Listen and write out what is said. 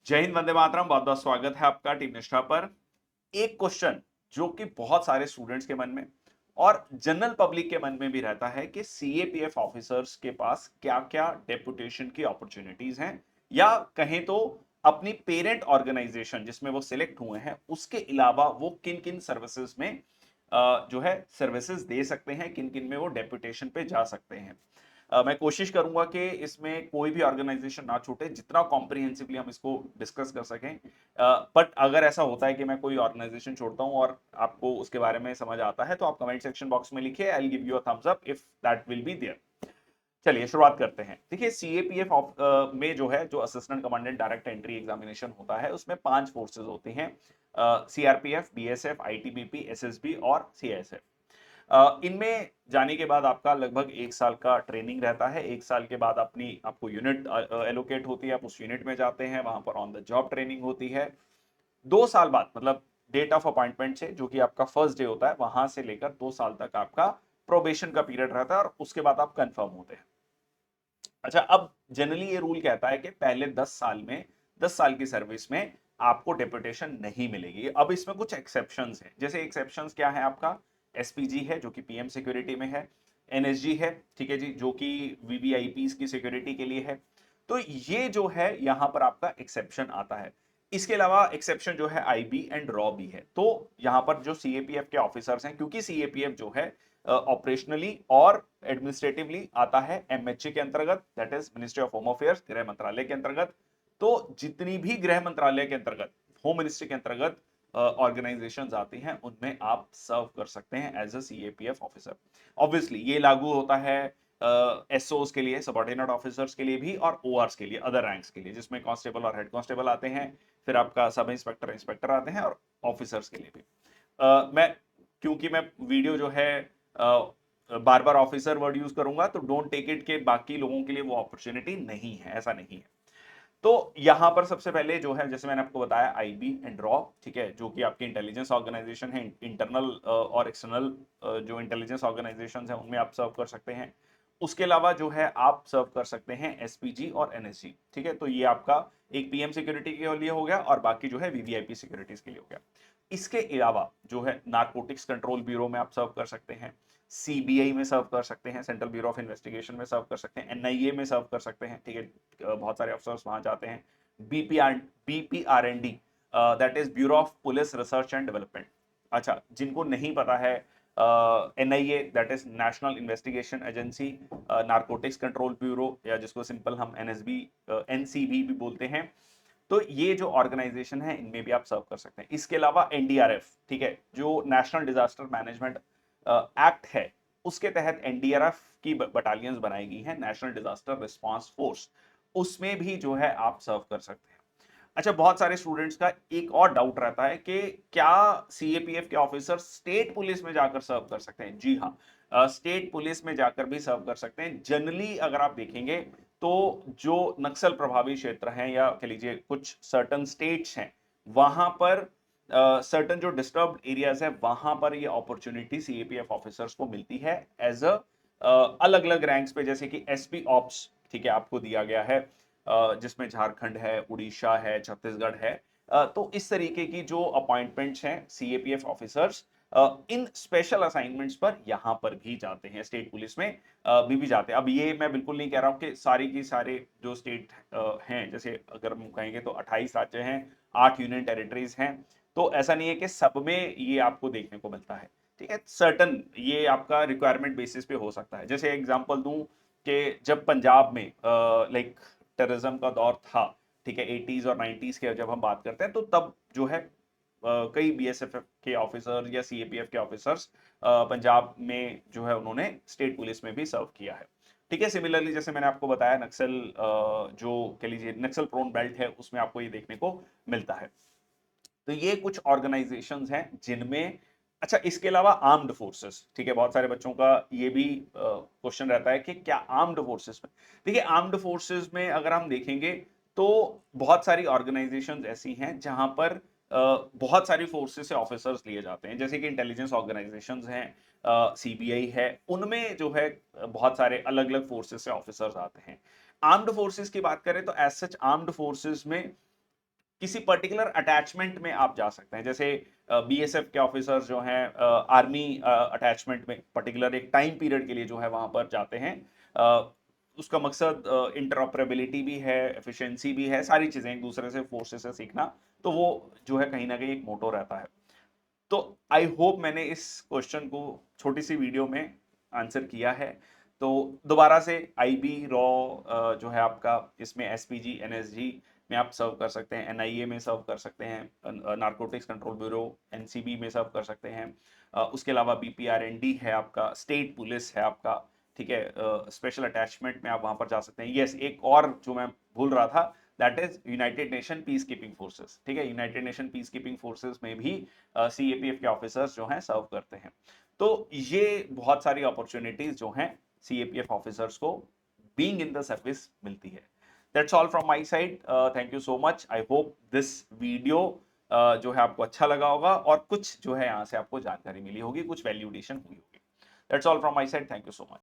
जय हिंद, वंदे मातरम। बहुत बहुत स्वागत है आपका टीम निष्ठा पर। एक क्वेश्चन जो कि बहुत सारे स्टूडेंट्स के मन में और जनरल पब्लिक के मन में भी रहता है कि सीएपीएफ ऑफिसर्स के पास क्या क्या डेपुटेशन की अपॉर्चुनिटीज हैं, या कहें तो अपनी पेरेंट ऑर्गेनाइजेशन जिसमें वो सिलेक्ट हुए हैं उसके अलावा वो किन किन सर्विसेज में जो है सर्विसेज दे सकते हैं, किन किन में वो डेपुटेशन पे जा सकते हैं। मैं कोशिश करूंगा कि इसमें कोई भी ऑर्गेनाइजेशन ना छूटे, जितना कॉम्प्रिहेंसिवली हम इसको डिस्कस कर सकें। बट अगर ऐसा होता है कि मैं कोई ऑर्गेनाइजेशन छोड़ता हूं और आपको उसके बारे में समझ आता है तो आप कमेंट सेक्शन बॉक्स में लिखिए, I will give you a thumbs up if that will be there. चलिए शुरुआत करते हैं। देखिए सीएपीएफ में जो है, जो assistant commandant direct entry examination होता है, उसमें 5 फोर्सेज होती हैं: सीआरपीएफ, बीएसएफ, आईटीबीपी, एसएसबी और सीआईएसएफ। इनमें जाने के बाद आपका लगभग 1 साल का ट्रेनिंग रहता है। 1 साल के बाद अपनी आपको यूनिट एलोकेट होती है, आप उस यूनिट में जाते हैं, वहां पर ऑन द जॉब ट्रेनिंग होती है। 2 साल बाद मतलब डेट ऑफ अपॉइंटमेंट से, जो कि आपका फर्स्ट डे होता है, वहां से लेकर 2 साल तक आपका प्रोबेशन का पीरियड रहता है और उसके बाद आप कंफर्म होते हैं। अच्छा, अब जनरली ये रूल कहता है कि पहले 10 साल में, 10 साल की सर्विस में आपको डेपुटेशन नहीं मिलेगी। अब इसमें कुछ एक्सेप्शंस हैं। जैसे एक्सेप्शंस क्या है? आपका एसपीजी है जो कि पीएम सिक्योरिटी में है, एनएसजी है, ठीक है जी, जो कि वीवीआईपीज की सिक्योरिटी के लिए है। तो ये जो है यहां पर आपका एक्सेप्शन आता है। इसके अलावा एक्सेप्शन जो है आईबी एंड रॉ भी है। तो यहां पर जो सीएपीएफ के ऑफिसर्स हैं, क्योंकि सीएपीएफ जो है ऑपरेशनली और एडमिनिस्ट्रेटिवली आता है एमएचए के अंतर्गत, that is ministry of home affairs, गृह मंत्रालय के अंतर्गत। तो जितनी भी गृह मंत्रालय के अंतर्गत, होम मिनिस्ट्री के अंतर्गत ऑर्गेनाइजेशन आती हैं, उनमें आप सर्व कर सकते हैं as a CAPF officer. Obviously ये लागू होता है एसओस के लिए, सबऑर्डिनेट ऑफिसर्स के लिए भी, और ओआरस के लिए, अदर रैंक्स के लिए, जिसमें कांस्टेबल और हेड कांस्टेबल आते हैं। फिर आपका सब इंस्पेक्टर, इंस्पेक्टर आते हैं, और ऑफिसर्स के लिए भी। मैं क्योंकि मैं वीडियो जो है बार बार ऑफिसर वर्ड यूज करूंगा, तो डोंट टेक इट के बाकी लोगों के लिए वो अपॉर्चुनिटी नहीं है, ऐसा नहीं है। तो यहां पर सबसे पहले जो है, जैसे मैंने आपको बताया, आईबी एंड रॉ, ठीक है, जो कि आपकी इंटेलिजेंस ऑर्गेनाइजेशन है, इंटरनल और एक्सटर्नल जो इंटेलिजेंस ऑर्गेनाइजेशन है उनमें आप सर्व कर सकते हैं। उसके अलावा जो है आप सर्व कर सकते हैं एसपीजी और एनएसजी, ठीक है। तो ये आपका एक पीएम सिक्योरिटी के लिए हो गया, और बाकी जो है वीवीआईपी सिक्योरिटीज के लिए हो गया। इसके अलावा जो है नारकोटिक्स कंट्रोल ब्यूरो में आप सर्व कर सकते हैं, सीबीआई में सर्व कर सकते हैं, सेंट्रल ब्यूरो ऑफ इन्वेस्टिगेशन में सर्व कर सकते हैं, एनआईए में सर्व कर सकते हैं, ठीक है। बहुत सारे अफसर्स वहां जाते हैं। BPRND, that is bureau of police research and development. अच्छा, जिनको नहीं पता है, NIA that is national investigation agency, narcotics control bureau, या जिसको सिंपल हम एनएसबी, एनसीबी भी बोलते हैं। तो ये जो ऑर्गेनाइजेशन है इनमें भी आप सर्व कर सकते हैं। इसके अलावा एनडीआरएफ, ठीक है, जो नेशनल डिजास्टर मैनेजमेंट एक्ट है, उसके तहत एनडीआरएफ की बटालियंस बनाई गई हैं, नेशनल डिजास्टर रिस्पांस फोर्स, उसमें भी जो है आप सर्व कर सकते हैं। अच्छा, बहुत सारे स्टूडेंट्स का एक और डाउट रहता है कि क्या सीएपीएफ के ऑफिसर स्टेट पुलिस में जाकर सर्व कर सकते हैं? जी हाँ, स्टेट पुलिस में जाकर भी सर्व कर सकते हैं। जनरली अगर आप देखेंगे तो जो नक्सल प्रभावी क्षेत्र हैं, या कह लीजिए कुछ सर्टन स्टेट्स हैं, वहां पर सर्टन जो डिस्टर्ब्ड एरियाज है, वहां पर ये अपॉर्चुनिटी सीएपीएफ ऑफिसर्स को मिलती है एज अ अलग अलग रैंक्स पे, जैसे कि एसपी ऑप्स, ठीक है, आपको दिया गया है, जिसमें झारखंड है, उड़ीसा है, छत्तीसगढ़ है। तो इस तरीके की जो अपॉइंटमेंट्स हैं, CAPF officers in special assignments पर यहां पर भी जाते हैं, स्टेट पुलिस में भी जाते हैं। अब ये मैं बिल्कुल नहीं कह रहा हूं कि सारी की सारे जो स्टेट हैं, जैसे अगर हम कहेंगे तो 28 राज्य हैं, 8 यूनियन टेरिटरीज हैं, तो ऐसा नहीं है कि सब में ये आपको देखने को मिलता है, ठीक है। सर्टन ये आपका रिक्वायरमेंट बेसिस पे हो सकता है। जैसे एग्जांपल दूं कि जब पंजाब में लाइक टेररिज्म का दौर था, ठीक है, 80s और 90s के जब हम बात करते हैं, तो तब जो है कई बीएसएफ के ऑफिसर या सीएपीएफ के ऑफिसर्स पंजाब में जो है उन्होंने स्टेट पुलिस में भी सर्व किया है, ठीक है। सिमिलरली जैसे मैंने आपको बताया, नक्सल जो कह लीजिए नक्सल प्रोन बेल्ट है, उसमें आपको ये देखने को मिलता है। तो ये कुछ ऑर्गेनाइजेशंस हैं जिनमें। अच्छा, इसके अलावा आर्म्ड फोर्सेस, ठीक है, बहुत सारे बच्चों का ये भी क्वेश्चन रहता है कि क्या आर्म्ड फोर्सेस में, देखिए आर्म्ड फोर्सेस में अगर हम देखेंगे तो बहुत सारी ऑर्गेनाइजेशंस ऐसी हैं जहां पर बहुत सारी फोर्सेस से ऑफिसर्स लिए जाते हैं, जैसे कि इंटेलिजेंस ऑर्गेनाइजेशंस हैं, सीबीआई है, उनमें जो है बहुत सारे अलग अलग फोर्सेस से ऑफिसर्स आते हैं। आर्म्ड फोर्सेस की बात करें तो एज सच आर्म्ड फोर्सेस में किसी पर्टिकुलर अटैचमेंट में आप जा सकते हैं, जैसे बीएसएफ के ऑफिसर्स जो हैं आर्मी अटैचमेंट में पर्टिकुलर एक टाइम पीरियड के लिए जो है वहां पर जाते हैं। उसका मकसद इंटरऑपरेबिलिटी भी है, एफिशिएंसी भी है, सारी चीजें, एक दूसरे से फोर्सेस से सीखना, तो वो जो है कहीं ना कहीं एक मोटो रहता है। तो आई होप मैंने इस क्वेश्चन को छोटी सी वीडियो में आंसर किया है। तो दोबारा से आईबी रॉ जो है आपका, इसमें एसपीजी एनएसजी में आप सर्व कर सकते हैं, एनआईए में सर्व कर सकते हैं, नारकोटिक्स कंट्रोल ब्यूरो एनसीबी में सर्व कर सकते हैं। उसके अलावा बीपीआरएनडी है आपका, स्टेट पुलिस है आपका, ठीक है, स्पेशल अटैचमेंट में आप वहां पर जा सकते हैं। यस, एक और जो मैं भूल रहा था, that is United nation peace keeping forces, ठीक है, United nation peace keeping forces में भी सीएपीएफ के ऑफिसर्स जो हैं सर्व करते हैं। तो ये बहुत सारी अपॉर्चुनिटीज जो हैं सीएपीएफ ऑफिसर्स को बीइंग इन द सर्विस मिलती है। That's all from my side, thank you so much. I hope this video जो है आपको अच्छा लगा होगा और कुछ जो है यहाँ से आपको जानकारी मिली होगी, कुछ वैल्यूडेशन हुई होगी। That's all from my side, thank you so much.